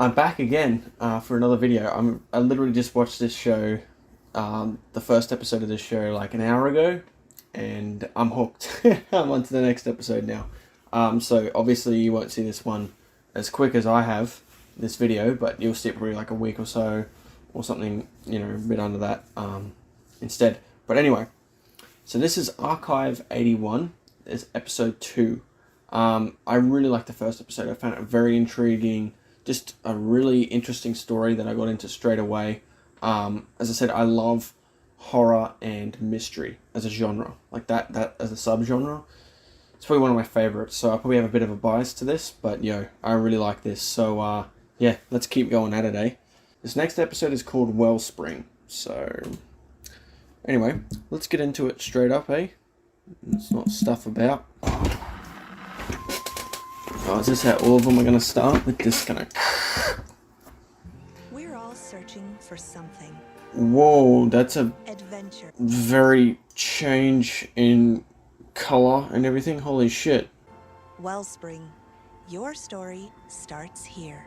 I'm back again for another video. I literally just watched this show, the first episode of this show like an hour ago, and I'm hooked. I'm on to the next episode now. So obviously you won't see this one as quick as I have this video, but you'll see it probably like a week or so, or something, you know, a bit under that instead. But anyway, so this is Archive 81. It's episode 2. I really liked the first episode. I found it very intriguing. Just a really interesting story that I got into straight away. As I said, I love horror and mystery as a genre. Like that as a subgenre. It's probably one of my favorites. So I probably have a bit of a bias to this. But yo, I really like this. So yeah, let's keep going at it, eh? This next episode is called Wellspring. So anyway, let's get into it straight up, eh? Let's not stuff about. Oh, is this how all of them are going to start? With this kind of... We're all searching for something. Whoa, that's a adventure. Very change in color and everything. Holy shit. Wellspring, your story starts here.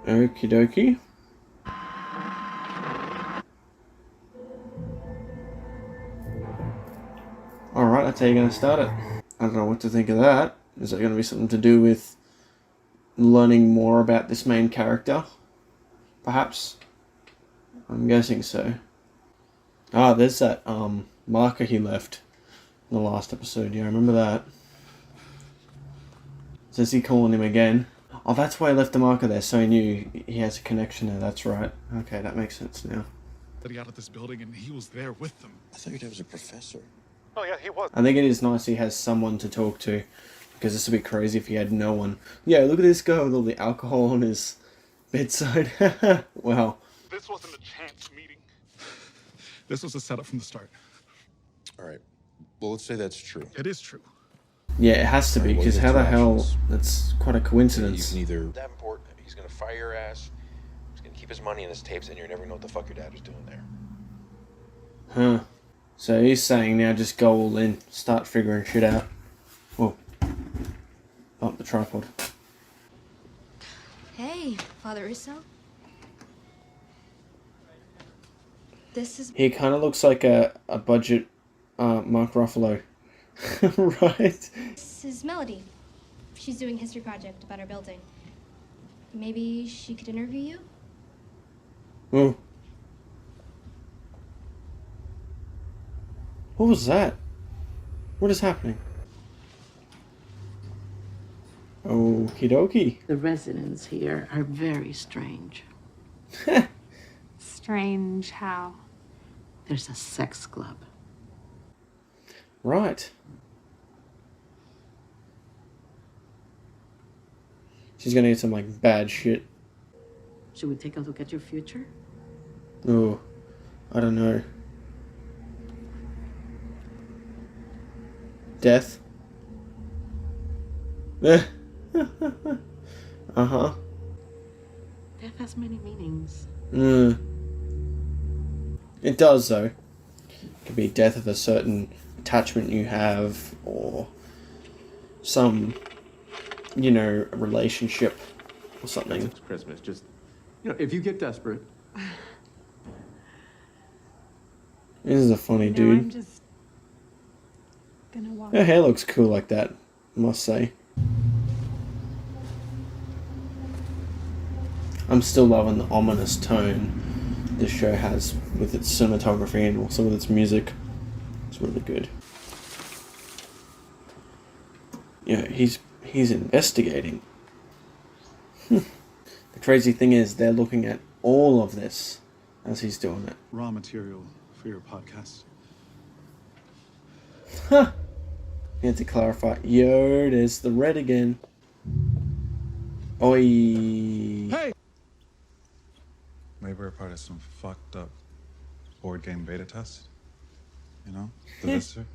Okie dokie. Alright, that's how you're going to start it. I don't know what to think of that. Is it going to be something to do with learning more about this main character? Perhaps? I'm guessing so. Ah, there's that marker he left in the last episode. Yeah, I remember that. So is he calling him again? Oh, that's why he left the marker there, so he knew he has a connection there. That's right. Okay, that makes sense now. That he out of this building and he was there with them. I thought your dad was a professor. Oh yeah, he was. I think it is nice he has someone to talk to, because this would be crazy if he had no one. Yeah, look at this guy with all the alcohol on his bedside. Wow. This wasn't a chance meeting. This was a setup from the start. All right. Well, let's say that's true. It is true. Yeah, it has to be, Alright, because what are how the the two hell... options? That's quite a You coincidence. can either that important. He's gonna fire your ass. He's gonna keep his money in his tapes, and you never know what the fuck your dad was doing there. Huh. So he's saying now just go all in, start figuring shit out. Whoa. Oh, the tripod. Hey, Father Russo. This is... He kind of looks like a budget Mark Ruffalo. Right? This is Melody. She's doing a history project about our building. Maybe she could interview you? Oh. What was that? What is happening? Okie dokie. The residents here are very strange. Strange how? There's a sex club. Right. She's gonna get some like bad shit. Should we take a look at your future? Oh, I don't know. Death. Uh-huh. Death has many meanings. It does, though. It could be death of a certain attachment you have, or some, you know, relationship or something. It's Christmas. Just, you know, if you get desperate. This is a funny I'm dude. just gonna walk. Her hair looks cool like that, I must say. I'm still loving the ominous tone this show has with its cinematography and also with its music. It's really good. Yeah, he's investigating. The crazy thing is they're looking at all of this as he's doing it. Raw material for your podcast. Huh. You had to clarify. Yo, there's the red again. Oi. Hey! Maybe we're part of some fucked up board game beta test. You know? The Visitor.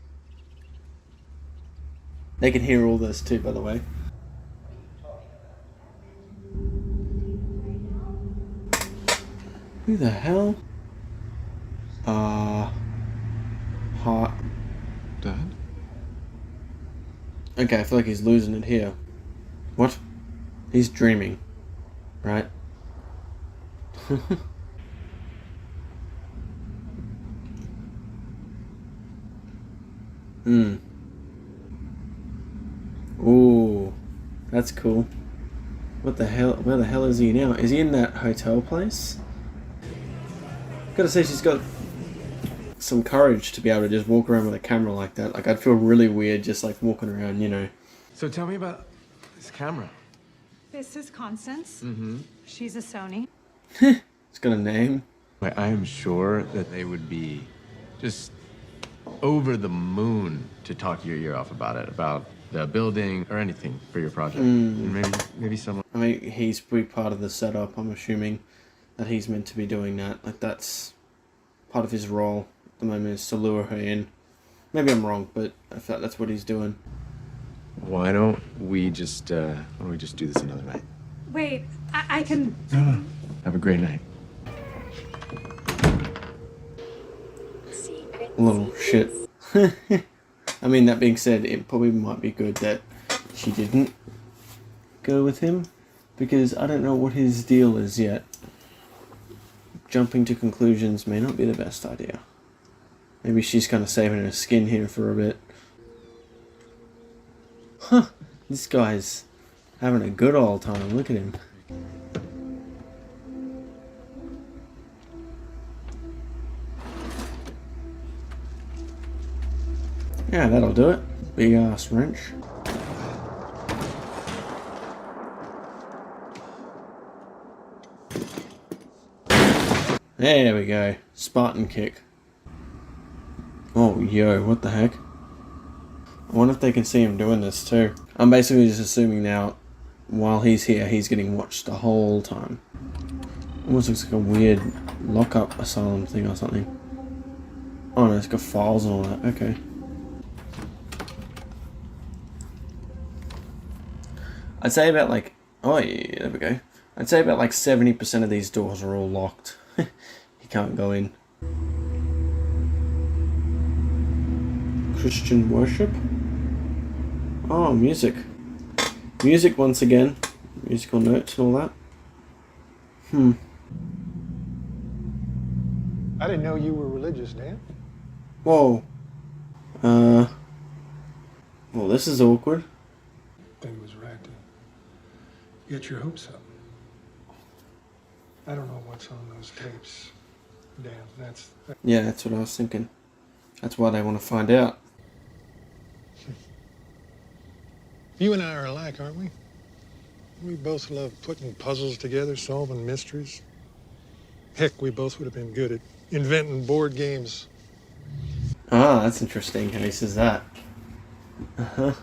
They can hear all this too, by the way. Who the hell? Hot. Dad? Okay, I feel like he's losing it here. What? He's dreaming, right? Hmm. Ooh, that's cool. What the hell? Where the hell is he now? Is he in that hotel place? Gotta say, she's got some courage to be able to just walk around with a camera like that. Like, I'd feel really weird just like walking around, you know. So tell me about this camera. This is Constance. She's a Sony. It's got a name. I am sure that they would be just over the moon to talk your ear off about it, about the building or anything for your project. And maybe someone. I mean, he's pretty part of the setup. I'm assuming that he's meant to be doing that. Like, that's part of his role at the moment, is to lure her in. Maybe I'm wrong, but I felt that's what he's doing. Why don't we just do this another night? Wait, I can... No. Have a great night. Little shit. I mean, that being said, it probably might be good that she didn't go with him, because I don't know what his deal is yet. Jumping to conclusions may not be the best idea. Maybe she's kind of saving her skin here for a bit. Huh, this guy's having a good old time. Look at him. Yeah, that'll do it. Big ass wrench. There we go. Spartan kick. Oh, yo, what the heck? I wonder if they can see him doing this too. I'm basically just assuming now, while he's here, he's getting watched the whole time. Almost looks like a weird lockup asylum thing or something. Oh no, it's got files and all that. Okay. I'd say about like... Oh yeah, there we go. I'd say about like 70% of these doors are all locked. You can't go in. Christian worship? Oh, music. Music once again. Musical notes and all that. I didn't know you were religious, Dan. Whoa. Well, this is awkward. Thing was right to get your hopes up. I don't know what's on those tapes, Dan. Yeah, that's what I was thinking. That's why they want to find out. You and I are alike, aren't we? We both love putting puzzles together, solving mysteries. Heck, we both would have been good at inventing board games. Ah, that's interesting how he says that. Do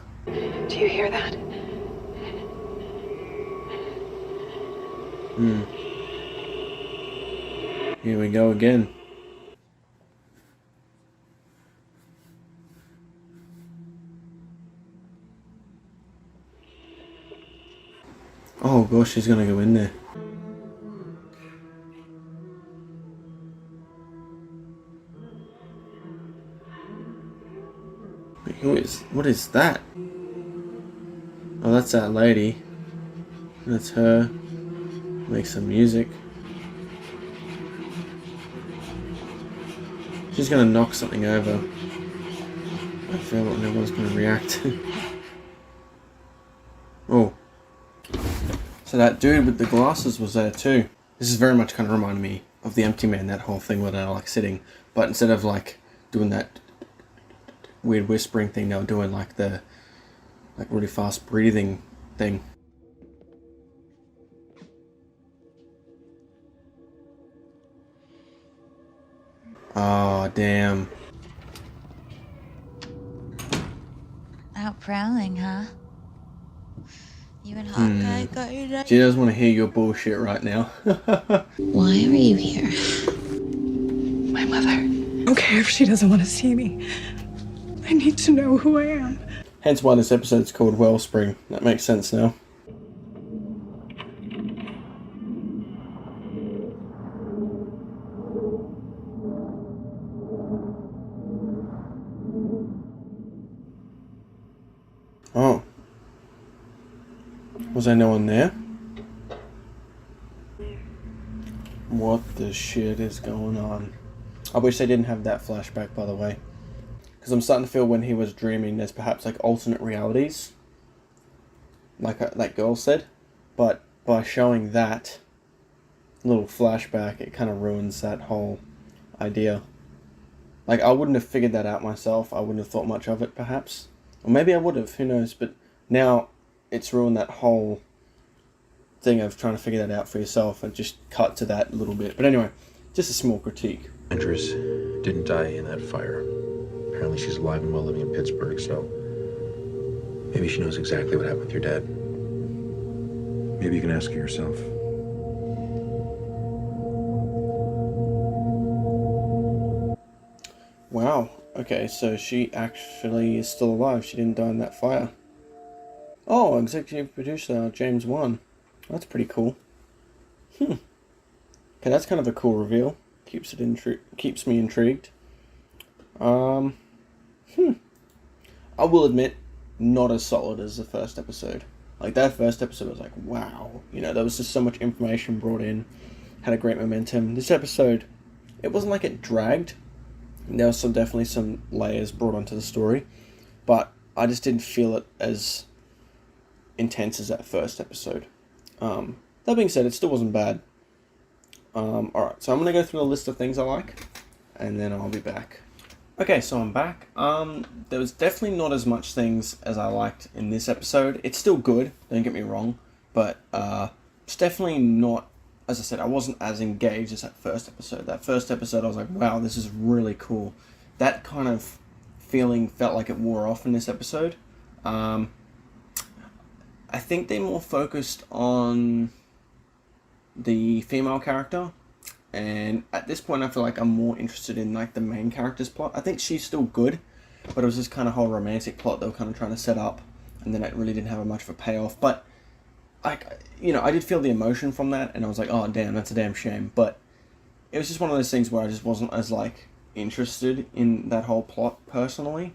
you hear that? Here we go again. Oh gosh, she's gonna go in there. Wait, what is that? Oh, that's that lady. That's her. Make some music. She's gonna knock something over. I feel like no one's gonna react. Oh. So that dude with the glasses was there too. This is very much kind of reminding me of the Empty Man, that whole thing where they're like sitting, but instead of like doing that weird whispering thing, they were doing like the really fast breathing thing. Oh, damn. Out prowling, huh? You and Hawkeye got your day? She doesn't want to hear your bullshit right now. Why are you here? My mother. I don't care if she doesn't want to see me. I need to know who I am. Hence why this episode's called Wellspring. That makes sense now. Oh. Was there no one there? What the shit is going on? I wish they didn't have that flashback, by the way. Because I'm starting to feel when he was dreaming, there's perhaps like alternate realities. Like that girl said. But by showing that little flashback, it kind of ruins that whole idea. Like, I wouldn't have figured that out myself. I wouldn't have thought much of it, perhaps. Or maybe I would have, who knows. But now it's ruined that whole thing of trying to figure that out for yourself and just cut to that little bit. But anyway, just a small critique. Andrews didn't die in that fire. Apparently she's alive and well living in Pittsburgh, so maybe she knows exactly what happened with your dad. Maybe you can ask her yourself. Wow. Okay, so she actually is still alive. She didn't die in that fire. Oh, executive producer James Wan. That's pretty cool. Okay, that's kind of a cool reveal. Keeps me intrigued. I will admit, not as solid as the first episode. Like, that first episode was like, wow. You know, there was just so much information brought in. Had a great momentum. This episode, it wasn't like it dragged. There was definitely some layers brought onto the story. But I just didn't feel it as intense as that first episode. That being said, it still wasn't bad. Alright, so I'm going to go through a list of things I like. And then I'll be back. Okay, so I'm back. There was definitely not as much things as I liked in this episode. It's still good, don't get me wrong, but it's definitely not, as I said, I wasn't as engaged as that first episode. That first episode, I was like, wow, this is really cool. That kind of feeling felt like it wore off in this episode. I think they more focused on the female character. And at this point, I feel like I'm more interested in like the main character's plot. I think she's still good, but it was this kind of whole romantic plot they were kind of trying to set up, and then it really didn't have much of a payoff. But I did feel the emotion from that, and I was like, oh damn, that's a damn shame. But it was just one of those things where I just wasn't as like interested in that whole plot personally.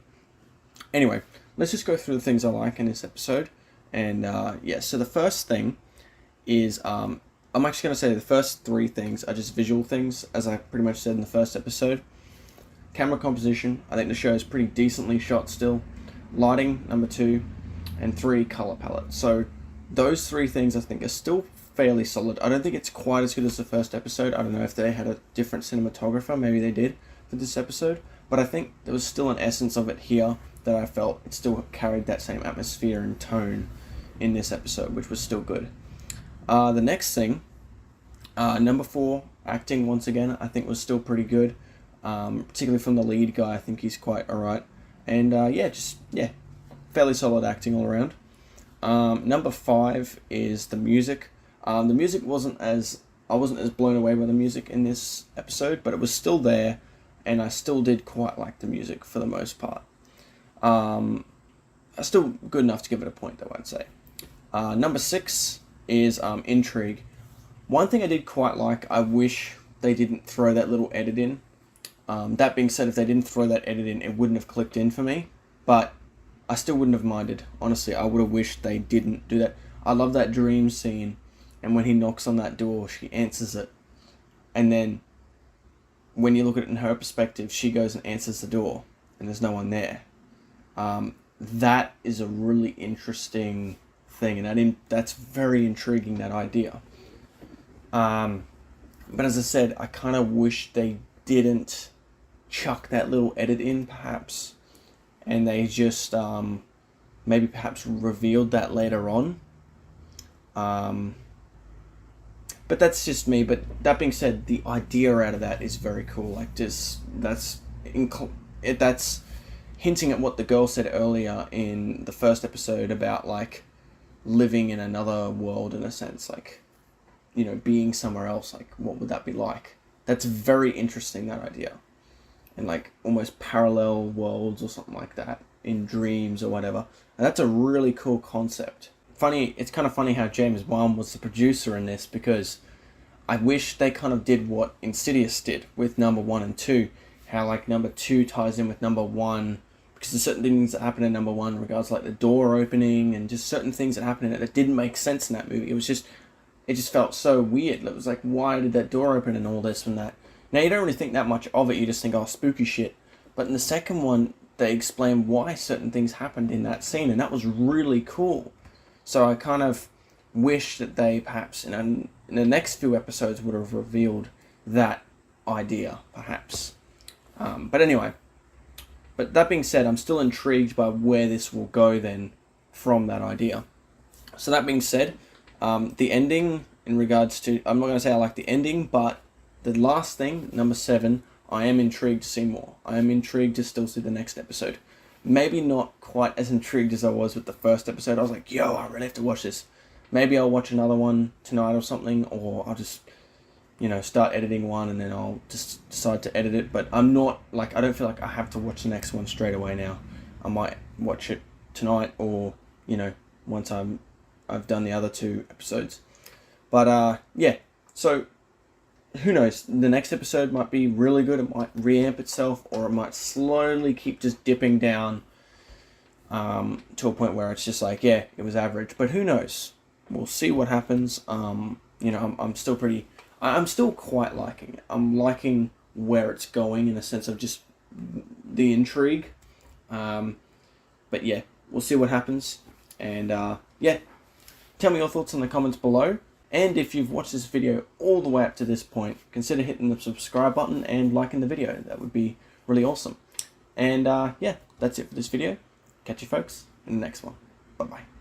Anyway, let's just go through the things I like in this episode. And yeah, so the first thing is I'm actually going to say the first three things are just visual things, as I pretty much said in the first episode. Camera composition, I think the show is pretty decently shot still. Lighting, number 2. And 3, color palette. So those three things I think are still fairly solid. I don't think it's quite as good as the first episode. I don't know if they had a different cinematographer, maybe they did for this episode. But I think there was still an essence of it here that I felt it still carried that same atmosphere and tone in this episode, which was still good. The next thing, number 4, acting once again, I think was still pretty good. Particularly from the lead guy, I think he's quite alright. And fairly solid acting all around. Number 5 is the music. The music I wasn't as blown away by the music in this episode, but it was still there, and I still did quite like the music for the most part. Still good enough to give it a point, though, I'd say. Number 6 is intrigue. One thing I did quite like, I wish they didn't throw that little edit in. That being said, if they didn't throw that edit in, it wouldn't have clicked in for me. But I still wouldn't have minded. Honestly, I would have wished they didn't do that. I love that dream scene. And when he knocks on that door, she answers it. And then when you look at it in her perspective, she goes and answers the door. And there's no one there. That is a really interesting thing. And that's very intriguing, that idea. But as I said, I kind of wish they didn't chuck that little edit in, perhaps. And they just maybe perhaps revealed that later on. But that's just me. But that being said, the idea out of that is very cool. Like, that's hinting at what the girl said earlier in the first episode about like living in another world, in a sense, like, you know, being somewhere else. Like, what would that be like? That's very interesting, that idea. And like almost parallel worlds or something like that in dreams or whatever. And that's a really cool concept. It's kind of funny how James Wan was the producer in this, because I wish they kind of did what Insidious did with number 1 and 2. How like number 2 ties in with number 1, because there's certain things that happen in number 1 in regards to like the door opening and just certain things that happen in it that didn't make sense in that movie. It was just it just felt so weird. It was like, why did that door open and all this and that? Now, you don't really think that much of it. You just think, oh, spooky shit. But in the second one, they explain why certain things happened in that scene, and that was really cool. So I kind of wish that they perhaps in the next few episodes would have revealed that idea, perhaps. But anyway, but that being said, I'm still intrigued by where this will go then from that idea. So that being said, the ending in regards to, I'm not going to say I like the ending, but the last thing, number 7, I am intrigued to see more. I am intrigued to still see the next episode. Maybe not quite as intrigued as I was with the first episode. I was like, yo, I really have to watch this. Maybe I'll watch another one tonight or something, or I'll just, start editing one and then I'll just decide to edit it. But I'm not, I don't feel like I have to watch the next one straight away now. I might watch it tonight or, once I've done the other 2 episodes. But, yeah, so who knows, the next episode might be really good, it might reamp itself, or it might slowly keep just dipping down to a point where it's just like, yeah, it was average, but who knows, we'll see what happens. I'm still quite liking it. I'm liking where it's going in a sense of just the intrigue, but yeah, we'll see what happens, and yeah, tell me your thoughts in the comments below. And if you've watched this video all the way up to this point, consider hitting the subscribe button and liking the video. That would be really awesome. And yeah, that's it for this video. Catch you folks in the next one. Bye-bye.